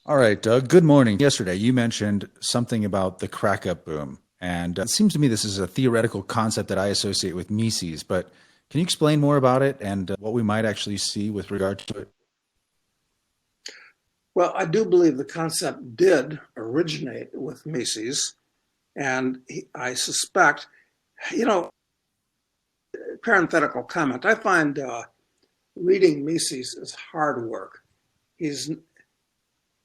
All right, Doug, good morning. Yesterday, you mentioned something about the crack up boom. And it seems to me this is a theoretical concept that I associate with Mises, but can you explain more about it and what we might actually see with regard to it? Well, I do believe the concept did originate with Mises, and I suspect, you know, parenthetical comment. I find reading Mises is hard work. He's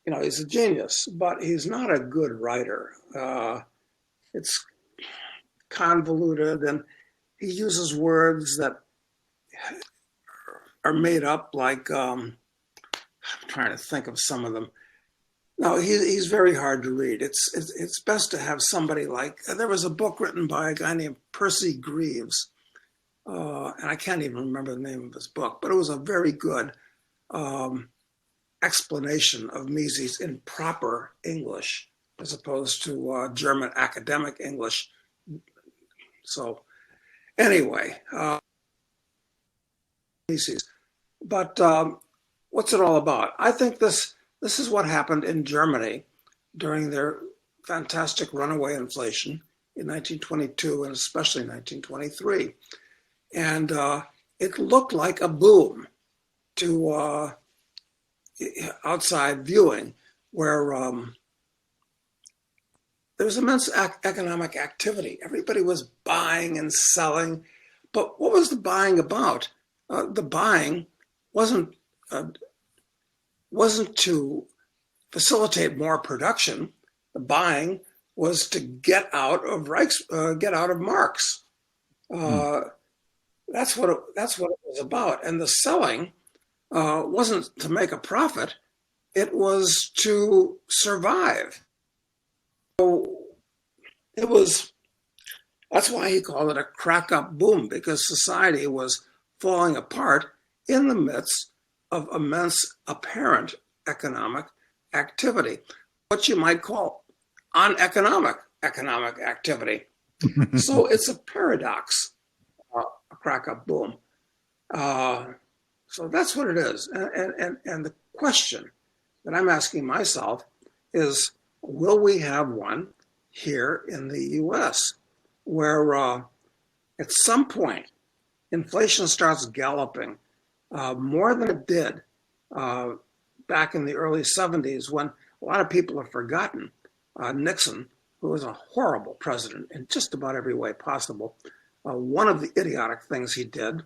a genius, but he's not a good writer. It's convoluted, and he uses words that are made up. I'm trying to think of some of them. No, he's very hard to read. It's best to have somebody like there was a book written by a guy named Percy Greaves, and I can't even remember the name of his book, but it was a very good um, explanation of Mises in proper English as opposed to German academic English. So anyway, Mises. But what's it all about? I think this is what happened in Germany during their fantastic runaway inflation in 1922 and especially 1923. And it looked like a boom to outside viewing, where there was immense economic activity. Everybody was buying and selling. But what was the buying about? The buying wasn't uh, wasn't to facilitate more production. The buying was to get out of get out of Marx. Hmm. Uh, that's what it was about. And the selling wasn't to make a profit; it was to survive. So it was. That's why he called it a crack up boom, because society was falling apart in the midst of immense apparent economic activity, what you might call uneconomic economic activity. So it's a paradox, a crack up boom. Uh, so that's what it is. And the question that I'm asking myself is, will we have one here in the US where at some point inflation starts galloping more than it did uh, back in the early 70s, when a lot of people have forgotten Nixon, who was a horrible president in just about every way possible. One of the idiotic things he did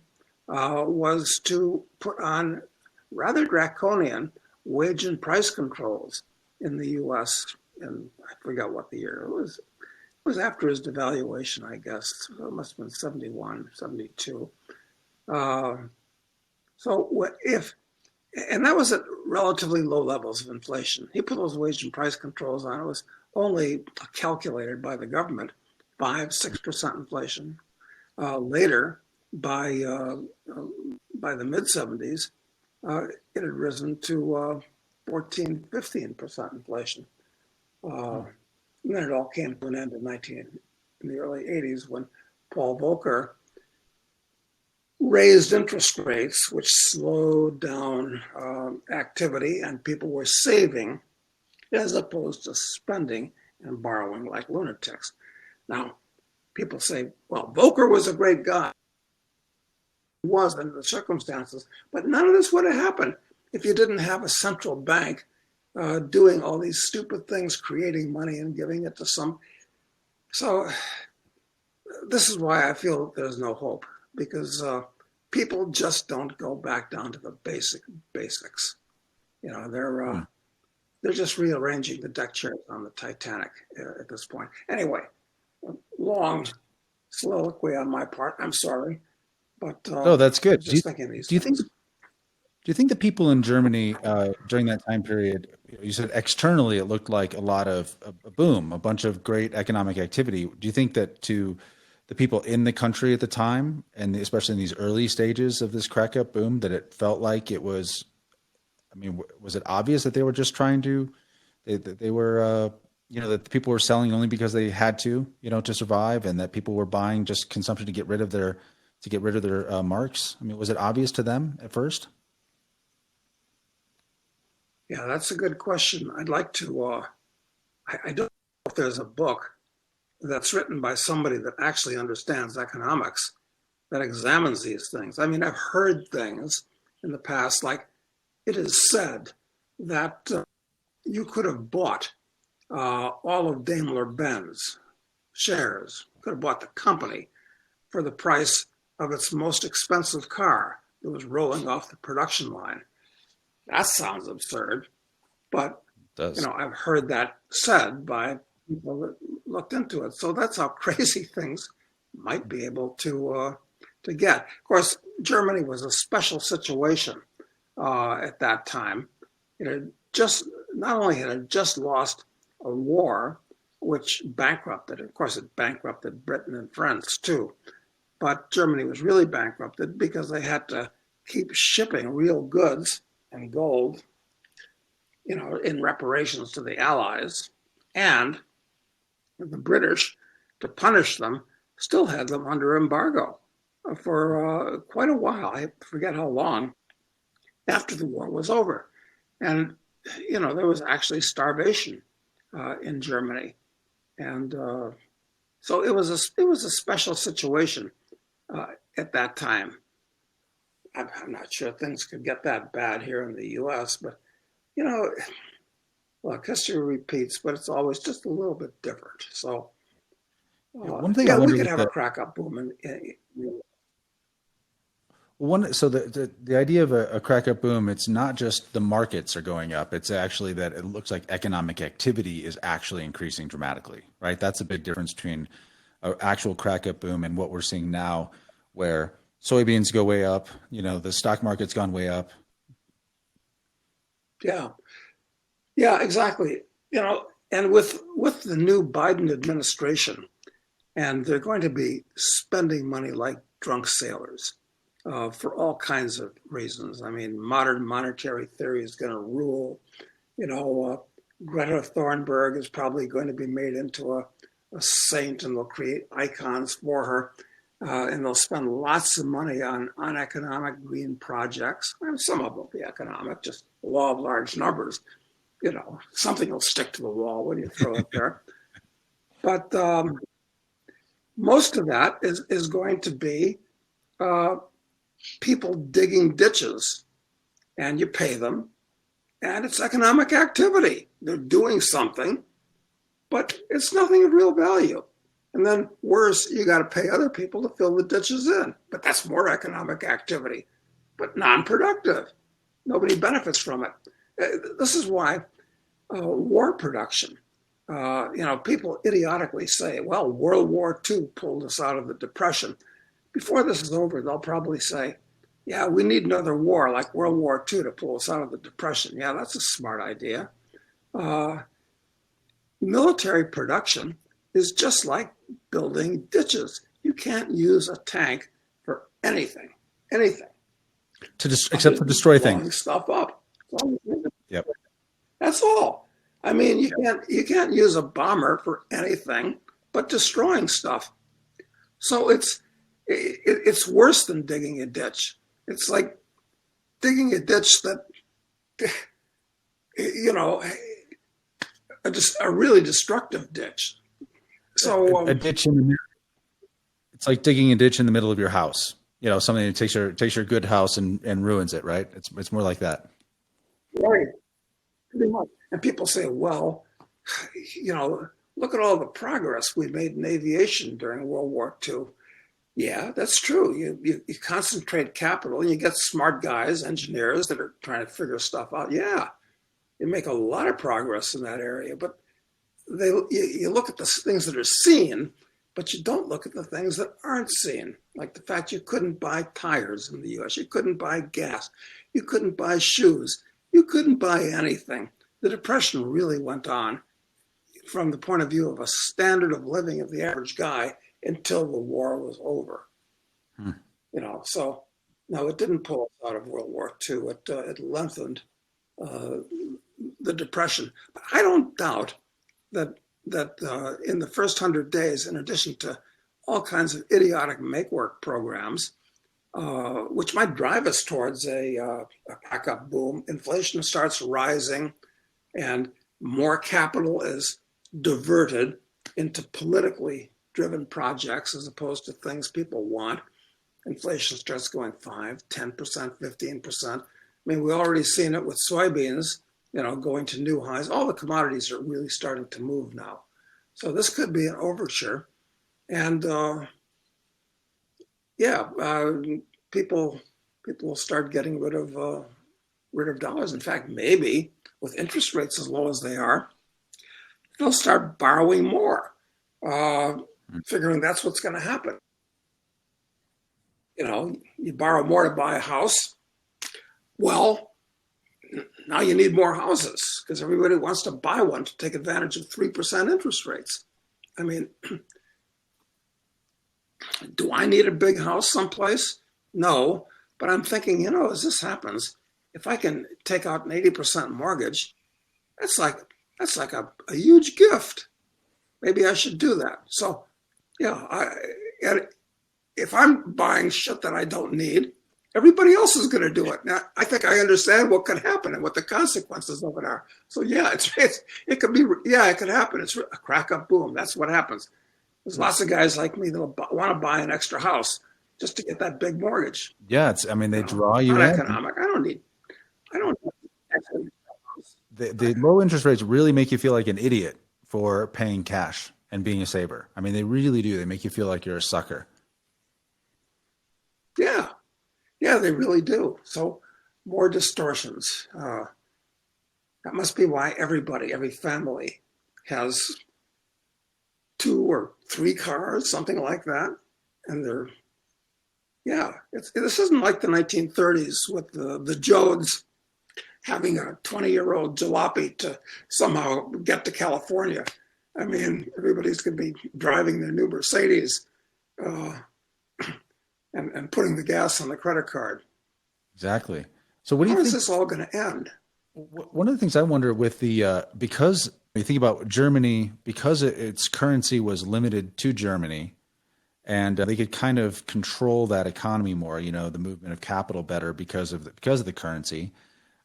was to put on rather draconian wage and price controls in the US. And I forgot what the year it was. It was after his devaluation, I guess. So it must have been 71, 72. Uh, so if, and that was at relatively low levels of inflation. He put those wage and price controls on. It was only calculated by the government, 5-6% inflation. Later, by by the mid 70s, it had risen to 14-15% inflation. And then it all came to an end in the early 80s, when Paul Volcker raised interest rates, which slowed down activity, and people were saving as opposed to spending and borrowing like lunatics. Now, people say, well, Volcker was a great guy. He was under the circumstances, but none of this would have happened if you didn't have a central bank doing all these stupid things, creating money and giving it to some. So this is why I feel there's no hope, because people just don't go back down to the basics. You know, Hmm. they're just rearranging the deck chairs on the Titanic at this point. Anyway, long soliloquy on my part. I'm sorry, but Oh, I that's good. was just thinking of these Do you think things. do you think the people in Germany during that time period, you said externally it looked like a lot of a boom, a bunch of great economic activity. Do you think that to the people in the country at the time, and especially in these early stages of this crack up boom, that it felt like it was, I mean, was it obvious that they were just trying to, that they were, that the people were selling only because they had to, to survive, and that people were buying just consumption to get rid of their marks? I mean, was it obvious to them at first? Yeah, that's a good question. I'd like to. I don't know if there's a book that's written by somebody that actually understands economics that examines these things. I mean, I've heard things in the past, like it is said that you could have bought all of Daimler Benz shares, could have bought the company for the price of its most expensive car that was rolling off the production line. That sounds absurd, but It does. I've heard that said by people that looked into it. So that's how crazy things might be able to get. Of course, Germany was a special situation at that time. It had just not only had it just lost a war, which bankrupted. Of course, it bankrupted Britain and France too. But Germany was really bankrupted because they had to keep shipping real goods and gold, in reparations to the Allies. And the British, to punish them, still had them under embargo for quite a while. I forget how long after the war was over. And, there was actually starvation in Germany. And so it was a special situation at that time. I'm not sure things could get that bad here in the U.S., but you know, look, history repeats, but it's always just a little bit different. So, Yeah, one thing I yeah, we wonder could with have a the crack up boom. one, so the idea of a crack up boom, it's not just the markets are going up. It's actually that it looks like economic activity is actually increasing dramatically, right? That's a big difference between an actual crack up boom and what we're seeing now, where soybeans go way up, the stock market's gone way up. Yeah, yeah, exactly. And with the new Biden administration, and they're going to be spending money like drunk sailors for all kinds of reasons. I mean, modern monetary theory is going to rule. You know, Greta Thunberg is probably going to be made into a saint, and they'll create icons for her. And they'll spend lots of money on economic green projects. I mean, some of them will be economic, just the law of large numbers. Something will stick to the wall when you throw it there. But most of that is going to be uh, people digging ditches, and you pay them, and it's economic activity. They're doing something, but it's nothing of real value. And then worse, you got to pay other people to fill the ditches in. But that's more economic activity, but non-productive. Nobody benefits from it. This is why war production, people idiotically say, well, World War II pulled us out of the Depression. Before this is over, they'll probably say, yeah, we need another war like World War II to pull us out of the Depression. Yeah, that's a smart idea. Uh, Military production is just like building ditches. You can't use a tank for anything, Except other for than destroy blowing things. stuff up. Yep. That's all. I mean, you can't use a bomber for anything but destroying stuff. So it's worse than digging a ditch. It's like digging a ditch that you know a really destructive ditch. A, So a ditch in the It's like digging a ditch in the middle of your house. Something that takes your good house and ruins it, right? It's more like that. right, pretty much. And people say, well, look at all the progress we made in aviation during World War II. Yeah, that's true. You concentrate capital and you get smart guys, engineers that are trying to figure stuff out. Yeah, you make a lot of progress in that area. But you look at the things that are seen, but you don't look at the things that aren't seen. Like the fact you couldn't buy tires in the U.S., you couldn't buy gas, you couldn't buy shoes, you couldn't buy anything. The Depression really went on from the point of view of a standard of living of the average guy until the war was over. Hmm. So no, it didn't pull us out of World War II. It lengthened uh, the Depression. But I don't doubt that in the first 100 days, in addition to all kinds of idiotic make work programs, which might drive us towards a backup boom. Inflation starts rising, and more capital is diverted into politically driven projects as opposed to things people want. Inflation starts going 5, 10%, 15%. I mean, we already seen it with soybeans, going to new highs. All the commodities are really starting to move now. So this could be an overture. And yeah, people will start getting rid of dollars. In fact, maybe with interest rates as low as they are, they'll start borrowing more, figuring that's what's going to happen. You borrow more to buy a house. Well, now you need more houses because everybody wants to buy one to take advantage of 3% interest rates. I mean, do I need a big house someplace? No, but I'm thinking, as this happens, if I can take out an 80% mortgage, that's like a huge gift. Maybe I should do that. So, yeah, if I'm buying shit that I don't need, everybody else is going to do it. Now, I think I understand what could happen and what the consequences of it are. So, yeah, it could be, yeah, it could happen. It's a crack up boom. That's what happens. There's lots of guys like me that want to buy an extra house just to get that big mortgage. Yeah, they draw you not in. Economic. I don't need the low interest rates really make you feel like an idiot for paying cash and being a saver. I mean, they really do. They make you feel like you're a sucker. Yeah, they really do. So more distortions. That must be why every family has 2 or 3 cars, something like that. And this isn't like the 1930s with the Jodes having a 20-year-old jalopy to somehow get to California. I mean, everybody's going to be driving their new Mercedes and putting the gas on the credit card. Exactly. So what do you think? How is this all going to end? One of the things I wonder with because you think about Germany, because its currency was limited to Germany, and they could kind of control that economy more, the movement of capital better because of the currency.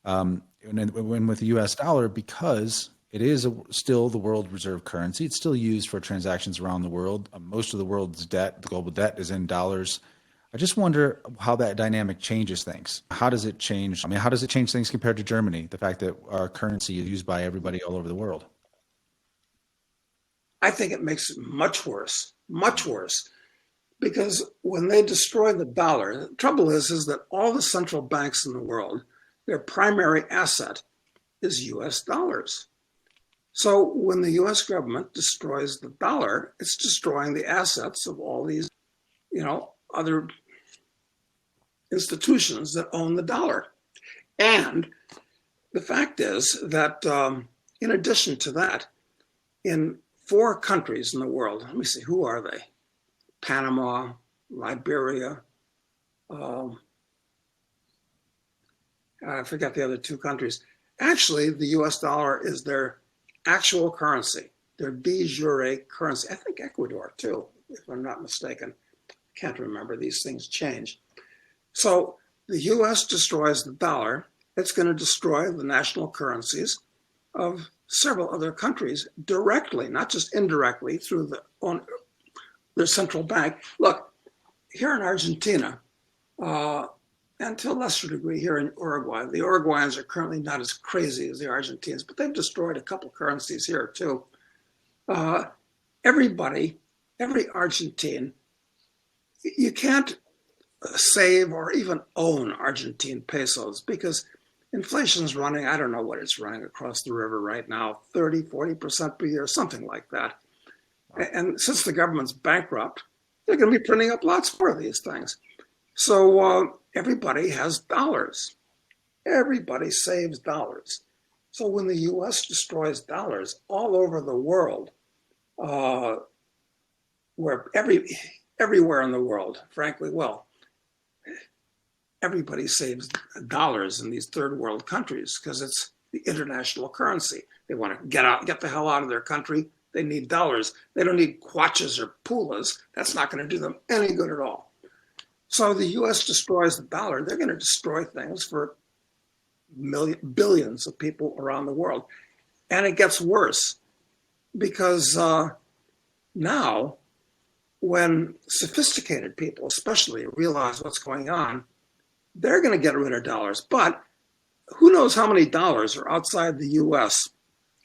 And when with the U.S. dollar, because it is still the world reserve currency, it's still used for transactions around the world. Most of the world's debt, the global debt, is in dollars. I just wonder how that dynamic changes things. How does it change? I mean, how does it change things compared to Germany? The fact that our currency is used by everybody all over the world. I think it makes it much worse, because when they destroy the dollar, the trouble is that all the central banks in the world, their primary asset is U.S. dollars. So when the U.S. government destroys the dollar, it's destroying the assets of all these, other institutions that own the dollar. And the fact is that in addition to that, in 4 countries in the world, let me see, who are they? Panama, Liberia, I forget the other 2 countries. Actually, the US dollar is their actual currency, their de jure currency. I think Ecuador too, if I'm not mistaken. Can't remember, these things change. So the US destroys the dollar, it's going to destroy the national currencies of several other countries directly, not just indirectly through their central bank. Look, here in Argentina, and to a lesser degree here in Uruguay, the Uruguayans are currently not as crazy as the Argentines, but they've destroyed a couple currencies here too. Every Argentine, you can't save or even own Argentine pesos because inflation's running, I don't know what it's running across the river right now, 30, 40% per year, something like that. And since the government's bankrupt, they're going to be printing up lots more of these things. So everybody has dollars. Everybody saves dollars. So when the U.S. destroys dollars all over the world, where everywhere in the world, frankly, everybody saves dollars in these 3rd world countries because it's the international currency. They want to get the hell out of their country. They need dollars. They don't need kwaches or pulas. That's not going to do them any good at all. So the U.S. destroys the dollar. They're going to destroy things for billions of people around the world. And it gets worse because now, when sophisticated people, especially, realize what's going on, they're going to get rid of dollars. But who knows how many dollars are outside the U.S.?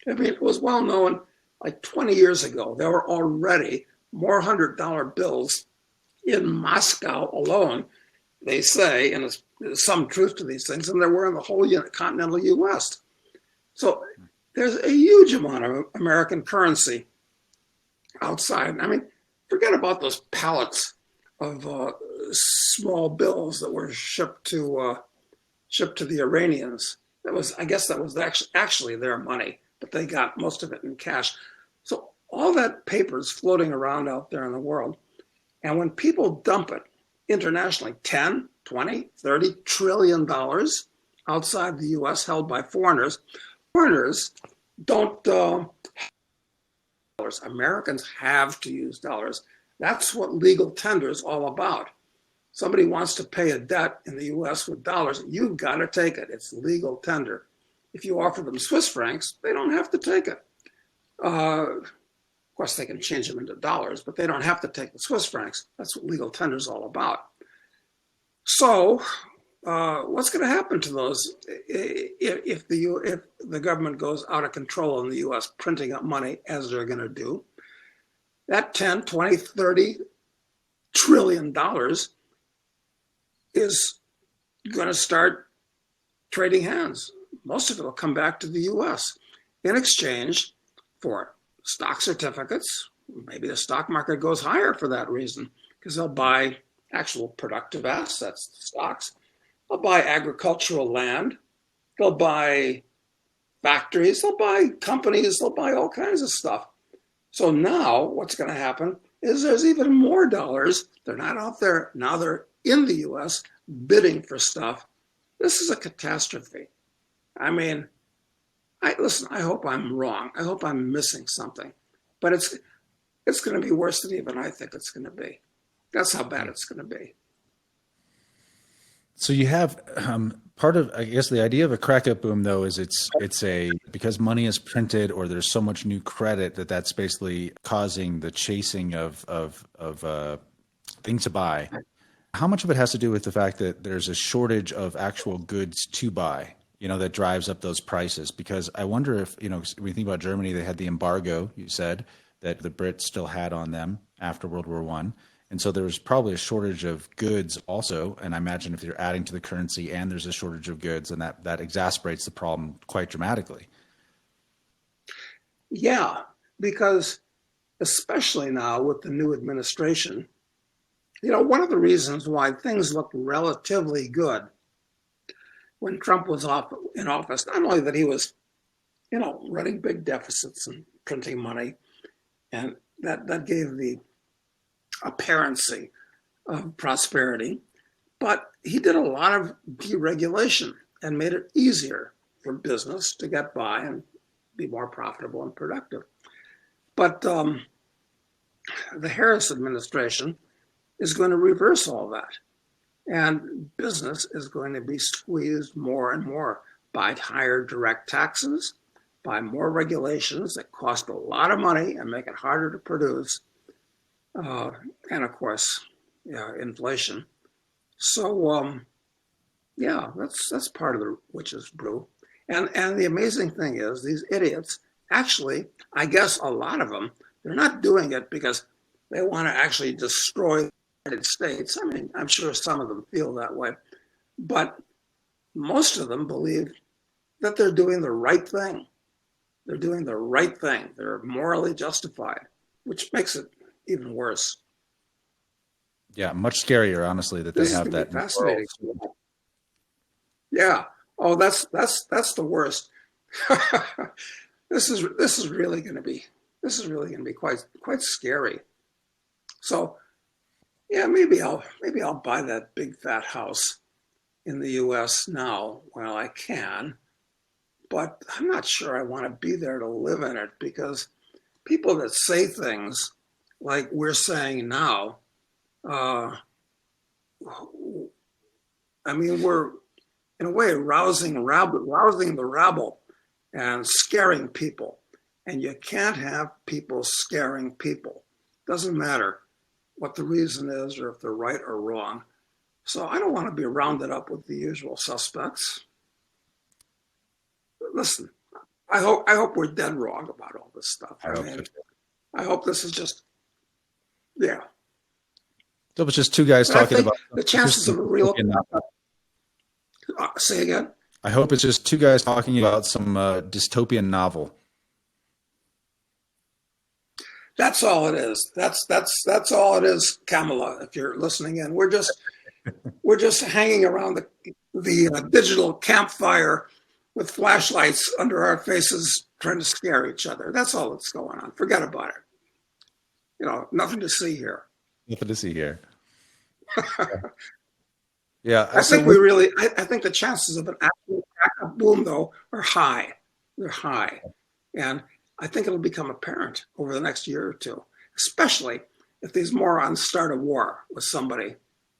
I mean, it was well known like 20 years ago, there were already more $100 bills in Moscow alone, they say, and there's some truth to these things, than there were in the whole continental U.S. So there's a huge amount of American currency outside. I mean, forget about those pallets of small bills that were shipped to the Iranians. I guess that was actually their money, but they got most of it in cash. So all that paper is floating around out there in the world. And when people dump it internationally, 10, 20, 30 trillion dollars outside the U.S. held by foreigners don't, Americans have to use dollars. That's what legal tender is all about. Somebody wants to pay a debt in the U.S. with dollars, you've got to take it. It's legal tender. If you offer them Swiss francs, they don't have to take it. Of course, they can change them into dollars, but they don't have to take the Swiss francs. That's what legal tender is all about. So what's going to happen to those if the government goes out of control in the U.S. printing up money as they're going to do? That 10, 20, 30 trillion dollars is going to start trading hands. Most of it will come back to the U.S. in exchange for stock certificates. Maybe the stock market goes higher for that reason, because they'll buy actual productive assets, stocks. They'll buy agricultural land. They'll buy factories. They'll buy companies. They'll buy all kinds of stuff. So now what's going to happen is there's even more dollars. They're not out there. Now they're in the U.S. bidding for stuff. This is a catastrophe. I mean, listen, I hope I'm wrong. I hope I'm missing something. But it's going to be worse than even I think it's going to be. That's how bad it's going to be. So you have part of, I guess, the idea of a crack-up boom, though, is it's because money is printed or there's so much new credit that's basically causing the chasing of things to buy. How much of it has to do with the fact that there's a shortage of actual goods to buy, that drives up those prices? Because I wonder if, when you think about Germany, they had the embargo, you said, that the Brits still had on them after World War I. And so there's probably a shortage of goods also. And I imagine if you're adding to the currency and there's a shortage of goods, and that exacerbates the problem quite dramatically. Yeah, because especially now with the new administration, one of the reasons why things looked relatively good when Trump was in office, not only that he was, running big deficits and printing money, and that gave the apparency of prosperity, but he did a lot of deregulation and made it easier for business to get by and be more profitable and productive. But the Harris administration is going to reverse all that. And business is going to be squeezed more and more by higher direct taxes, by more regulations that cost a lot of money and make it harder to produce, and of course, inflation. So, that's part of the witch's brew. And the amazing thing is, these idiots, actually, I guess a lot of them, they're not doing it because they want to actually destroy the United States. I mean, I'm sure some of them feel that way, but most of them believe that they're doing the right thing. They're doing the right thing. They're morally justified, which makes it even worse. Yeah, much scarier, honestly, that they have that. Fascinating. Yeah. Oh, that's the worst. This is really going to be quite scary. So, yeah, maybe I'll buy that big fat house in the U.S. now while I can, but I'm not sure I want to be there to live in it, because people that say things like we're saying now, I mean, we're in a way rousing the rabble and scaring people. And you can't have people scaring people. Doesn't matter what the reason is or if they're right or wrong. So I don't want to be rounded up with the usual suspects. But listen, I hope we're dead wrong about all this stuff. I I hope so mean, too. I hope this is just, yeah. So it's just two guys But I talking think about the chances interesting of a real, dystopian novel. say again. I hope it's just two guys talking about some dystopian novel. That's all it is. That's all it is, Kamala. If you're listening in, we're just hanging around the digital campfire with flashlights under our faces, trying to scare each other. That's all that's going on. Forget about it. Nothing to see here. Nothing to see here. Yeah. I So think I think the chances of an actual backup boom, though, are high. They're high. And I think it'll become apparent over the next year or two, especially if these morons start a war with somebody,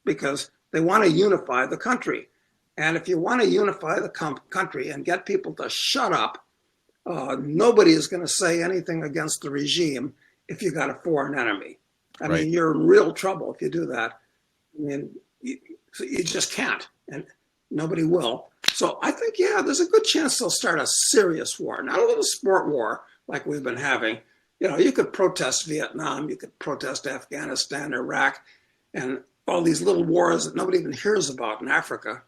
because they want to unify the country. And if you want to unify the country and get people to shut up, nobody is going to say anything against the regime if you got a foreign enemy. I right. mean, you're in real trouble if you do that. I mean, you just can't, and nobody will. So I think, yeah, there's a good chance they'll start a serious war, not a little sport war like we've been having. You could protest Vietnam, you could protest Afghanistan, Iraq, and all these little wars that nobody even hears about in Africa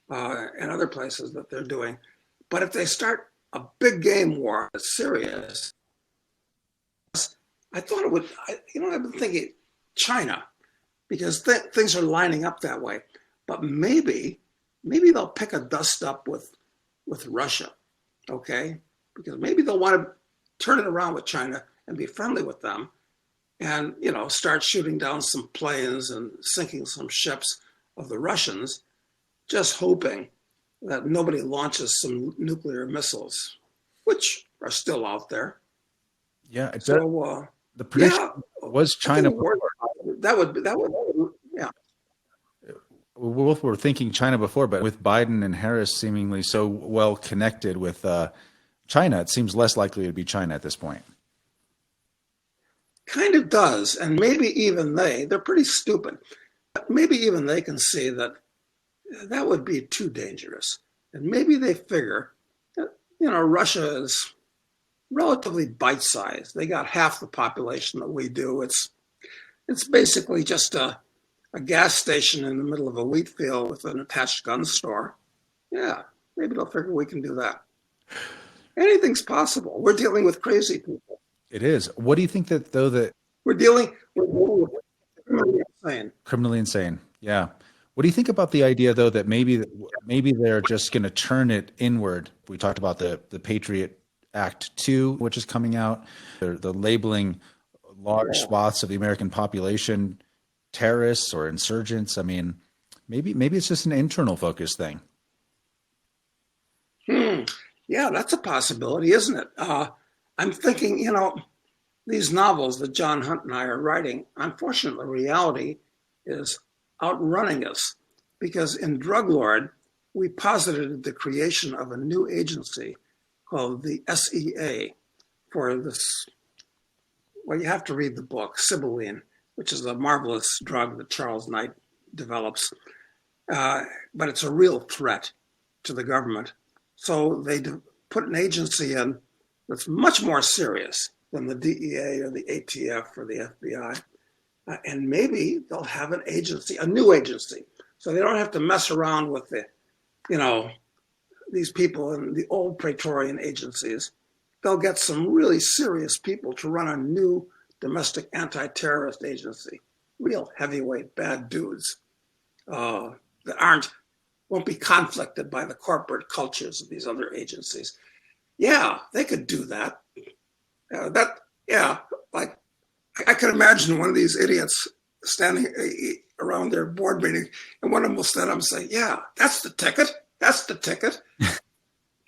and other places that they're doing. But if they start a big game war that's serious, I thought it would, I've been thinking China, because things are lining up that way. But maybe they'll pick a dust up with Russia, okay? Because maybe they'll want to turn it around with China and be friendly with them and, start shooting down some planes and sinking some ships of the Russians, just hoping that nobody launches some nuclear missiles, which are still out there. Yeah. So, the prediction yeah, was China. That would, yeah. We both were thinking China before, but with Biden and Harris seemingly so well connected with China, it seems less likely to be China at this point. Kind of does. And maybe even they're pretty stupid. But maybe even they can see that would be too dangerous. And maybe they figure that, Russia is relatively bite-sized. They got half the population that we do. It's basically just a gas station in the middle of a wheat field with an attached gun store. Yeah, maybe they'll figure we can do that. Anything's possible. We're dealing with crazy people. It is. What do you think that we're dealing with criminally insane? Yeah. What do you think about the idea though that maybe they're just going to turn it inward? We talked about the Patriot Act 2, which is coming out. They're labeling large swaths of the American population terrorists or insurgents. I mean, maybe it's just an internal focus thing. Yeah, that's a possibility, isn't it? I'm thinking, these novels that John Hunt and I are writing, unfortunately, reality is outrunning us, because in Drug Lord, we posited the creation of a new agency called the SEA for this. Well, you have to read the book, Sibylline, which is a marvelous drug that Charles Knight develops. But it's a real threat to the government. So they put an agency in that's much more serious than the DEA or the ATF or the FBI. And maybe they'll have an agency, a new agency. So they don't have to mess around with these people in the old Praetorian agencies. They'll get some really serious people to run a new domestic anti-terrorist agency, real heavyweight bad dudes that won't be conflicted by the corporate cultures of these other agencies. Yeah, they could do that. Like I could imagine one of these idiots standing around their board meeting, and one of them will stand up and say, "Yeah, that's the ticket. That's the ticket."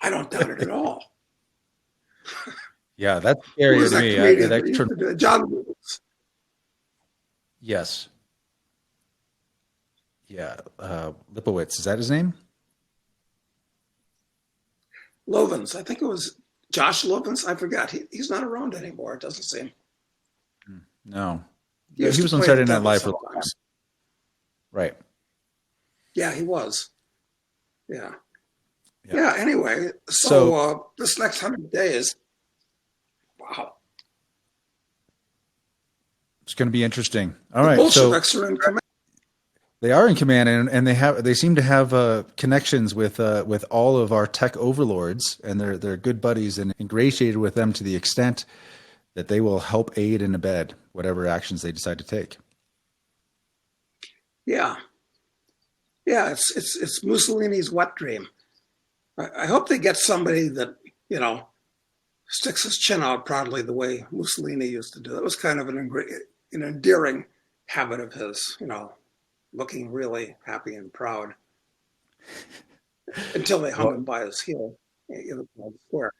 I don't doubt it at all. Yeah, that's scary to me. John Lewis. Yes. Yeah, Lipowitz, is that his name? Lovins. I think it was Josh Lovins. I forgot. He's not around anymore. It doesn't seem. No. He Yeah, used he to was on play the Saturday Night devil Live for a long time. sometimes. Right. Yeah, he was. Yeah. Yeah. Yeah. Anyway, so So this next 100 days, wow, it's going to be interesting. All the right. So Bolsheviks are in command. they are in command, and they seem to have connections with all of our tech overlords, and they're good buddies and ingratiated with them to the extent that they will help aid and abet whatever actions they decide to take. Yeah. Yeah. It's Mussolini's wet dream. I hope they get somebody that you know sticks his chin out proudly the way Mussolini used to do. That was kind of an endearing habit of his. Looking really happy and proud until they hung Well, him by his heel in the square.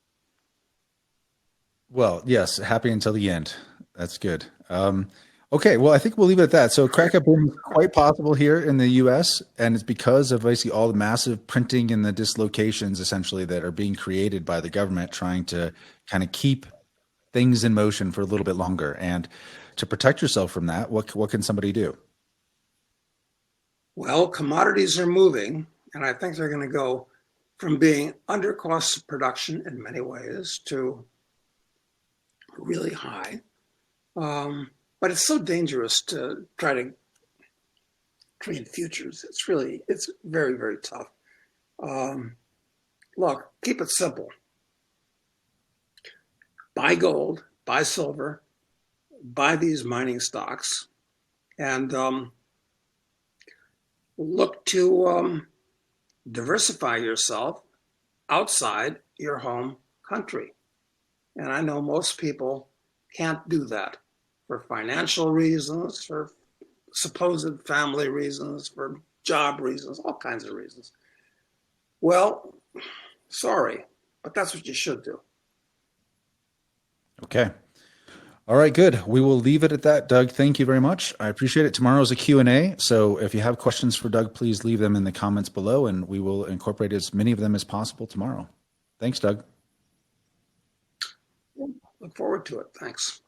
well, yes, happy until the end. That's good. Okay, well, I think we'll leave it at that. So, crack up boom is quite possible here in the U.S., and it's because of basically all the massive printing and the dislocations, essentially, that are being created by the government, trying to kind of keep things in motion for a little bit longer. And to protect yourself from that, what can somebody do? Well, commodities are moving, and I think they're going to go from being under cost of production in many ways to really high. But it's so dangerous to try to trade futures. It's very, very tough. Look, keep it simple. Buy gold, buy silver, buy these mining stocks, and look to diversify yourself outside your home country. And I know most people can't do that for financial reasons, for supposed family reasons, for job reasons, all kinds of reasons. Well, sorry, but that's what you should do. Okay. All right, good. We will leave it at that. Doug, thank you very much. I appreciate it. Tomorrow's a Q&A, so if you have questions for Doug, please leave them in the comments below, and we will incorporate as many of them as possible tomorrow. Thanks, Doug. Look forward to it. Thanks.